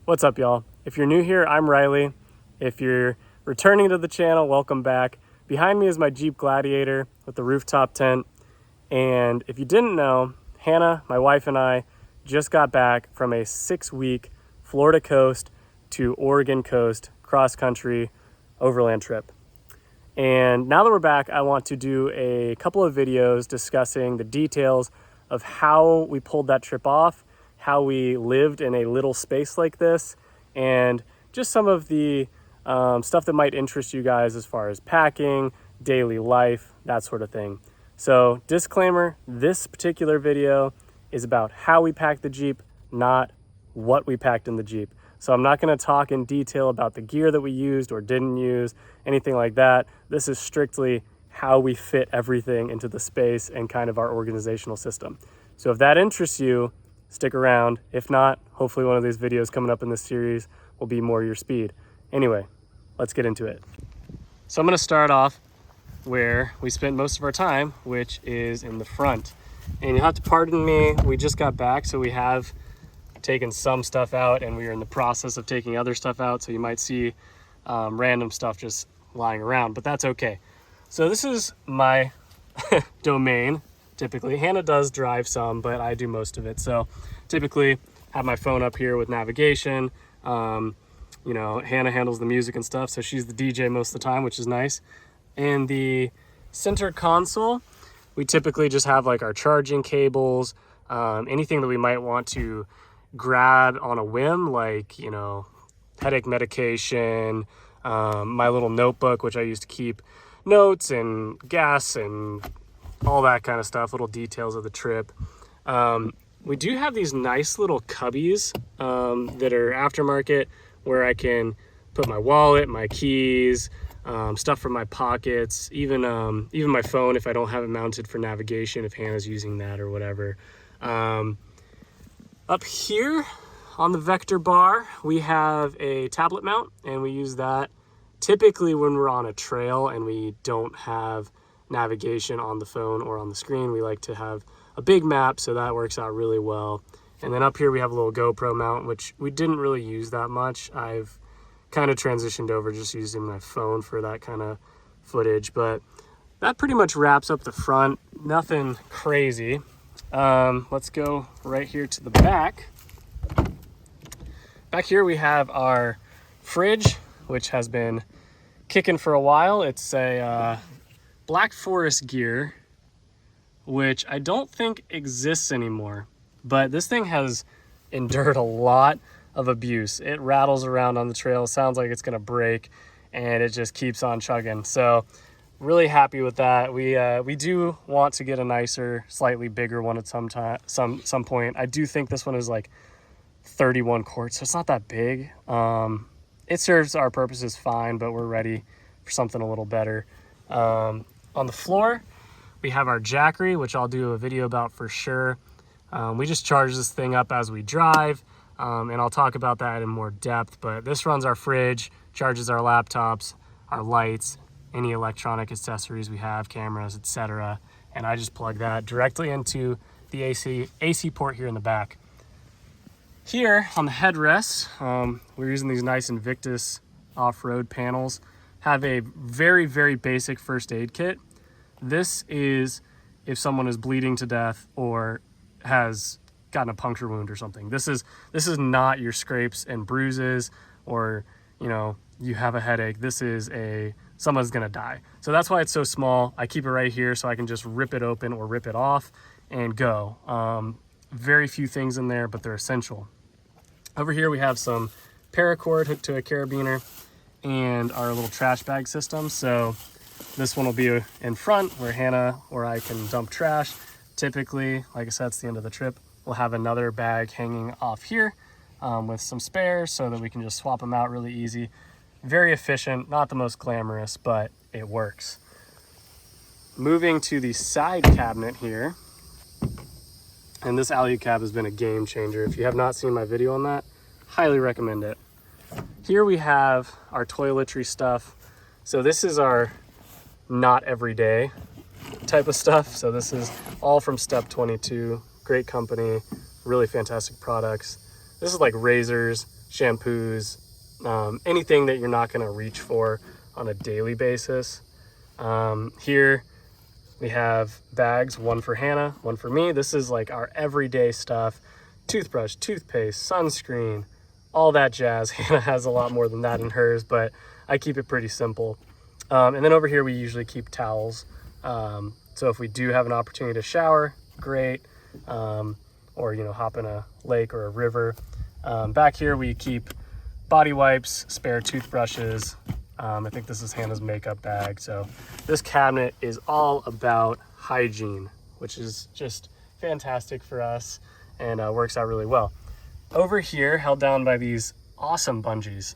What's up, y'all? If you're new here, I'm Riley. If you're returning to the channel, welcome back. Behind me is my Jeep Gladiator with the rooftop tent. And if you didn't know, Hannah, my wife, and I just got back from a 6-week Florida coast to Oregon coast cross-country overland trip. And now that we're back, I want to do a couple of videos discussing the details of how we pulled that trip off, how we lived in a little space like this, and just some of the stuff that might interest you guys as far as packing, daily life, that sort of thing. So disclaimer, this particular video is about how we packed the Jeep, not what we packed in the Jeep. So I'm not going to talk in detail about the gear that we used or didn't use, anything like that. This is strictly how we fit everything into the space and kind of our organizational system. So if that interests you, stick around. If not, hopefully one of these videos coming up in this series will be more your speed. Anyway, let's get into it. So I'm going to start off where we spent most of our time, which is in the front. And you'll have to pardon me, we just got back, so we have taken some stuff out and we are in the process of taking other stuff out. So you might see random stuff just lying around, but that's okay. So this is my domain. Typically, Hannah does drive some, but I do most of it. So typically have my phone up here with navigation. You know, Hannah handles the music and stuff, so she's the DJ most of the time, which is nice. And the center console, we typically just have like our charging cables, anything that we might want to grab on a whim, like, you know, headache medication, my little notebook, which I use to keep notes and gas and all that kind of stuff, little details of the trip. We do have these nice little cubbies that are aftermarket where I can put my wallet, my keys, stuff from my pockets, even my phone if I don't have it mounted for navigation, if Hannah's using that or whatever. Up here on the Vector bar, we have a tablet mount, and we use that typically when we're on a trail and we don't have navigation on the phone or on the screen. We like to have a big map, so that works out really well. And then up here we have a little GoPro mount, which we didn't really use that much. I've kind of transitioned over just using my phone for that kind of footage, but that pretty much wraps up the front. Nothing crazy. Let's go right here to the back. Back here we have our fridge, which has been kicking for a while. It's a Black Forest gear, which I don't think exists anymore, but this thing has endured a lot of abuse. It rattles around on the trail, sounds like it's gonna break, and it just keeps on chugging. So really happy with that. We do want to get a nicer, slightly bigger one at some point. I do think this one is like 31 quarts, so it's not that big. It serves our purposes fine, but we're ready for something a little better. On the floor, we have our Jackery, which I'll do a video about for sure. We just charge this thing up as we drive, and I'll talk about that in more depth, but this runs our fridge, charges our laptops, our lights, any electronic accessories we have, cameras, etc. And I just plug that directly into the AC port here in the back. Here on the headrest, we're using these nice Invictus off-road panels, have a very, very basic first aid kit. This is if someone is bleeding to death or has gotten a puncture wound or something. This is not your scrapes and bruises, or, you know, you have a headache. This is someone's gonna die. So that's why it's so small. I keep it right here so I can just rip it open or rip it off and go. Very few things in there, but they're essential. Over here we have some paracord hooked to a carabiner and our little trash bag system. So this one will be in front where Hannah or I can dump trash. Typically, like I said, it's the end of the trip. We'll have another bag hanging off here with some spares so that we can just swap them out really easy. Very efficient, not the most glamorous, but it works. Moving to the side cabinet here, and this alley cab has been a game changer. If you have not seen my video on that, highly recommend it. Here we have our toiletry stuff. So this is our not everyday type of stuff. So this is all from Step 22, great company, really fantastic products. This is like razors, shampoos, anything that you're not gonna reach for on a daily basis. Here we have bags, one for Hannah, one for me. This is like our everyday stuff: toothbrush, toothpaste, sunscreen, all that jazz. Hannah has a lot more than that in hers, but I keep it pretty simple. And then over here, we usually keep towels. So if we do have an opportunity to shower, great. Or, you know, hop in a lake or a river. Back here, we keep body wipes, spare toothbrushes. I think this is Hannah's makeup bag. So this cabinet is all about hygiene, which is just fantastic for us and works out really well. Over here, held down by these awesome bungees.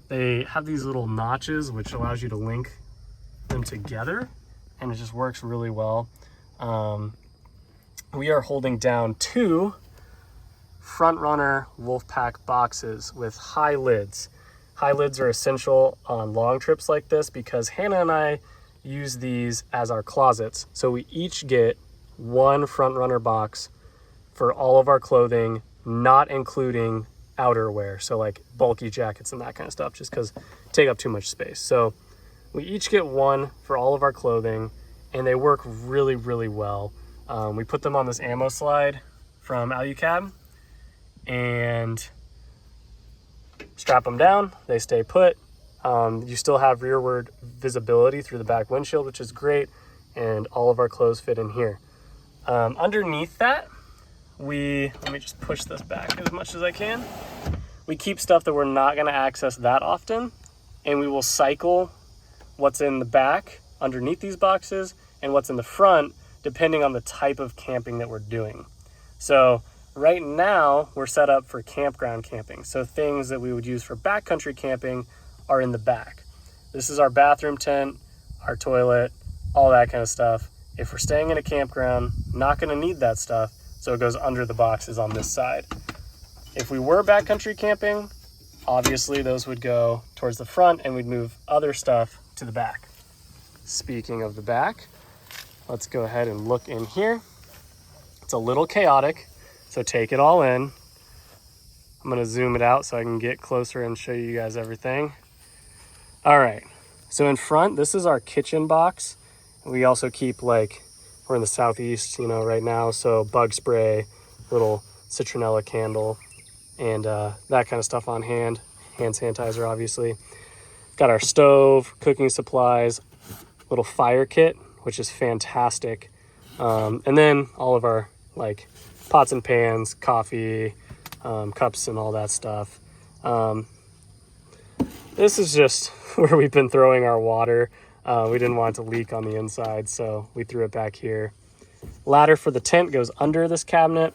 They have these little notches, which allows you to link them together, and it just works really well. We are holding down 2 Front Runner Wolfpack boxes with high lids. High lids are essential on long trips like this because Hannah and I use these as our closets. So we each get 1 Front Runner box for all of our clothing, not including outerwear. So like bulky jackets and that kind of stuff, just because take up too much space. So we each get 1 for all of our clothing, and they work really, really well. We put them on this ammo slide from Alucab and strap them down. They stay put. You still have rearward visibility through the back windshield, which is great, and all of our clothes fit in here. Underneath that, let me just push this back as much as I can. We keep stuff that we're not going to access that often, and we will cycle what's in the back underneath these boxes and what's in the front, depending on the type of camping that we're doing. So right now we're set up for campground camping. So things that we would use for backcountry camping are in the back. This is our bathroom tent, our toilet, all that kind of stuff. If we're staying in a campground, not gonna need that stuff, so it goes under the boxes on this side. If we were backcountry camping, obviously those would go towards the front and we'd move other stuff to the back. Speaking of the back, let's go ahead and look in here. It's a little chaotic, so take it all in. I'm gonna zoom it out so I can get closer and show you guys everything. All right, so in front, this is our kitchen box. We also keep, like, we're in the southeast, you know, right now, so bug spray, little citronella candle, and that kind of stuff on hand. Hand sanitizer, obviously. Got our stove, cooking supplies, little fire kit, which is fantastic. And then all of our, like, pots and pans, coffee, cups and all that stuff. This is just where we've been throwing our water. We didn't want it to leak on the inside, so we threw it back here. Ladder for the tent goes under this cabinet.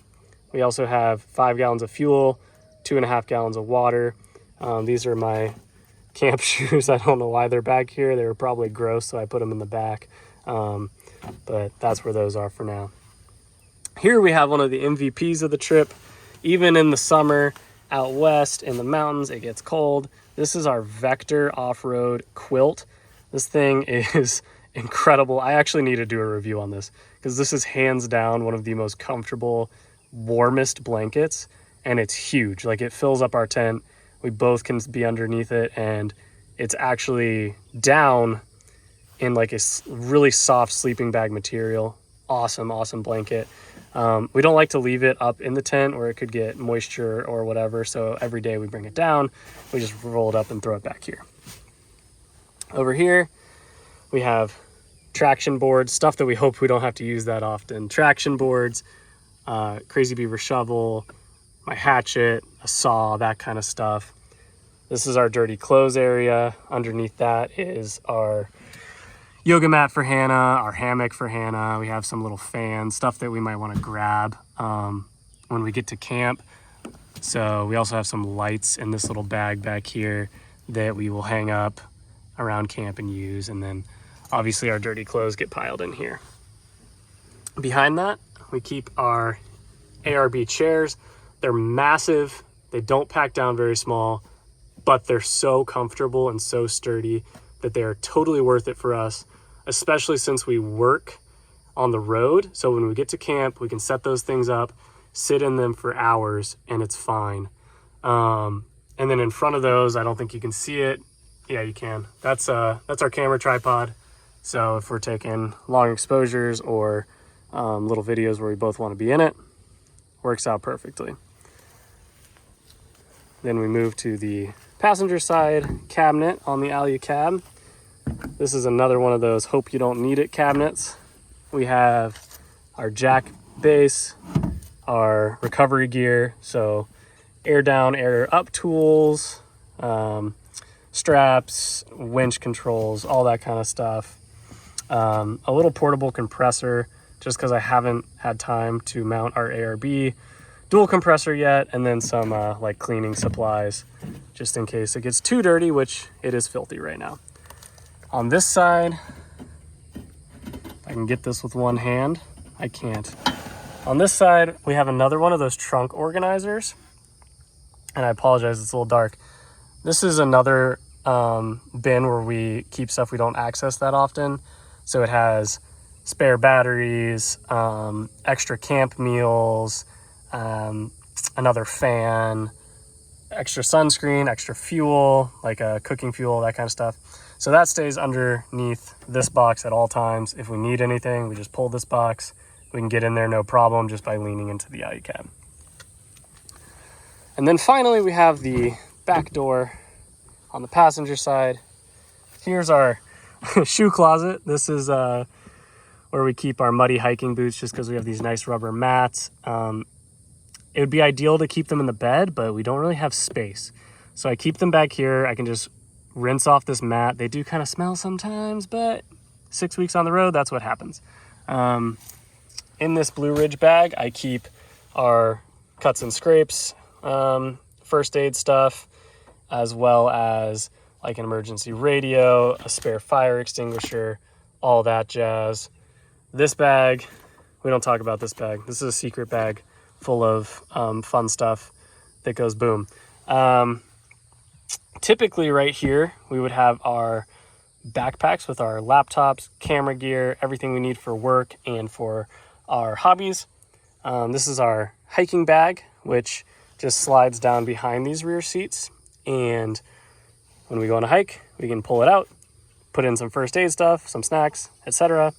We also have 5 gallons of fuel, 2.5 gallons of water. These are my camp shoes. I don't know why they're back here. They were probably gross, so I put them in the back. But that's where those are for now. Here we have one of the MVPs of the trip. Even in the summer out west in the mountains, it gets cold. This is our Vector off-road quilt. This thing is incredible. I actually need to do a review on this because this is hands down one of the most comfortable, warmest blankets, and it's huge. Like, it fills up our tent. We both can be underneath it, and it's actually down in like a really soft sleeping bag material. Awesome, awesome blanket. We don't like to leave it up in the tent where it could get moisture or whatever, so every day we bring it down. We just roll it up and throw it back here. Over here, we have traction boards, stuff that we hope we don't have to use that often. Traction boards, Crazy Beaver shovel, my hatchet, a saw, that kind of stuff. This is our dirty clothes area. Underneath that is our yoga mat for Hannah, our hammock for Hannah. We have some little fans, stuff that we might want to grab when we get to camp. So we also have some lights in this little bag back here that we will hang up around camp and use. And then obviously our dirty clothes get piled in here. Behind that, we keep our ARB chairs. They're massive. They don't pack down very small, but they're so comfortable and so sturdy that they are totally worth it for us, especially since we work on the road. So when we get to camp, we can set those things up, sit in them for hours, and it's fine. And then in front of those, I don't think you can see it. Yeah, you can. That's our camera tripod. So if we're taking long exposures or little videos where we both want to be in it, works out perfectly. Then we move to the passenger side cabinet on the Alia cab. This is another one of those hope you don't need it cabinets. We have our jack base, our recovery gear, so air down, air up tools, straps, winch controls, all that kind of stuff. A little portable compressor, just because I haven't had time to mount our ARB dual compressor yet, and then some like cleaning supplies, just in case it gets too dirty, which it is filthy right now. On this side, I can get this with one hand. I can't. On this side, we have another one of those trunk organizers. And I apologize, it's a little dark. This is another bin where we keep stuff we don't access that often. So it has spare batteries, extra camp meals, another fan, extra sunscreen, extra fuel, like cooking fuel, that kind of stuff. So that stays underneath this box at all times. If we need anything, we just pull this box. We can get in there no problem just by leaning into the Alia cab. And then finally, we have the back door on the passenger side. Here's our shoe closet. This is where we keep our muddy hiking boots, just because we have these nice rubber mats. It would be ideal to keep them in the bed, but we don't really have space. So I keep them back here. I can just rinse off this mat. They do kind of smell sometimes, but 6 weeks on the road, that's what happens. In this Blue Ridge bag, I keep our cuts and scrapes, first aid stuff, as well as like an emergency radio, a spare fire extinguisher, all that jazz. This bag, we don't talk about this bag. This is a secret bag full of fun stuff that goes boom. Typically right here, we would have our backpacks with our laptops, camera gear, everything we need for work and for our hobbies. This is our hiking bag, which just slides down behind these rear seats. And when we go on a hike, we can pull it out, put in some first aid stuff, some snacks, etc.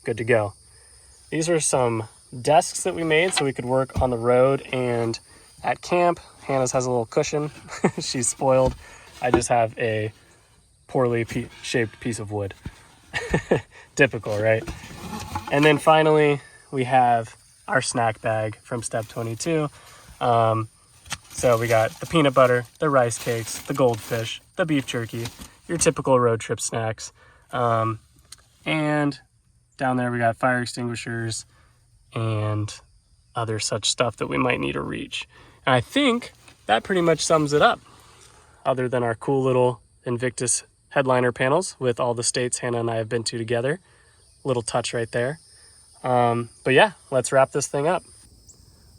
Good to go. These are some desks that we made so we could work on the road and at camp. Hannah's has a little cushion. She's spoiled. I just have a poorly shaped piece of wood. Typical, right? And then finally, we have our snack bag from Step 22. So we got the peanut butter, the rice cakes, the goldfish, the beef jerky, your typical road trip snacks. And down there we got fire extinguishers and other such stuff that we might need to reach. And I think that pretty much sums it up, other than our cool little Invictus headliner panels with all the states Hannah and I have been to together. Little touch right there. But yeah, let's wrap this thing up.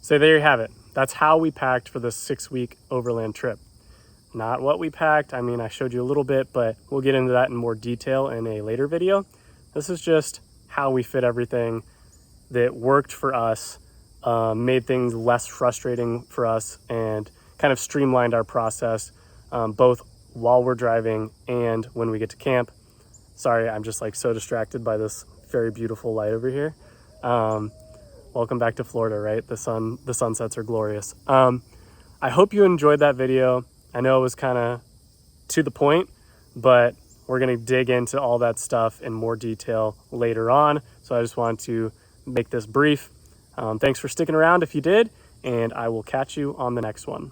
So there you have it. That's how we packed for this 6-week overland trip. Not what we packed. I mean, I showed you a little bit, but we'll get into that in more detail in a later video. This is just how we fit everything that worked for us, made things less frustrating for us, and kind of streamlined our process, both while we're driving and when we get to camp. Sorry, I'm just like so distracted by this very beautiful light over here. Welcome back to Florida, right? The sunsets are glorious. I hope you enjoyed that video. I know it was kind of to the point, but we're going to dig into all that stuff in more detail later on. So I just wanted to make this brief. Thanks for sticking around if you did, and I will catch you on the next one.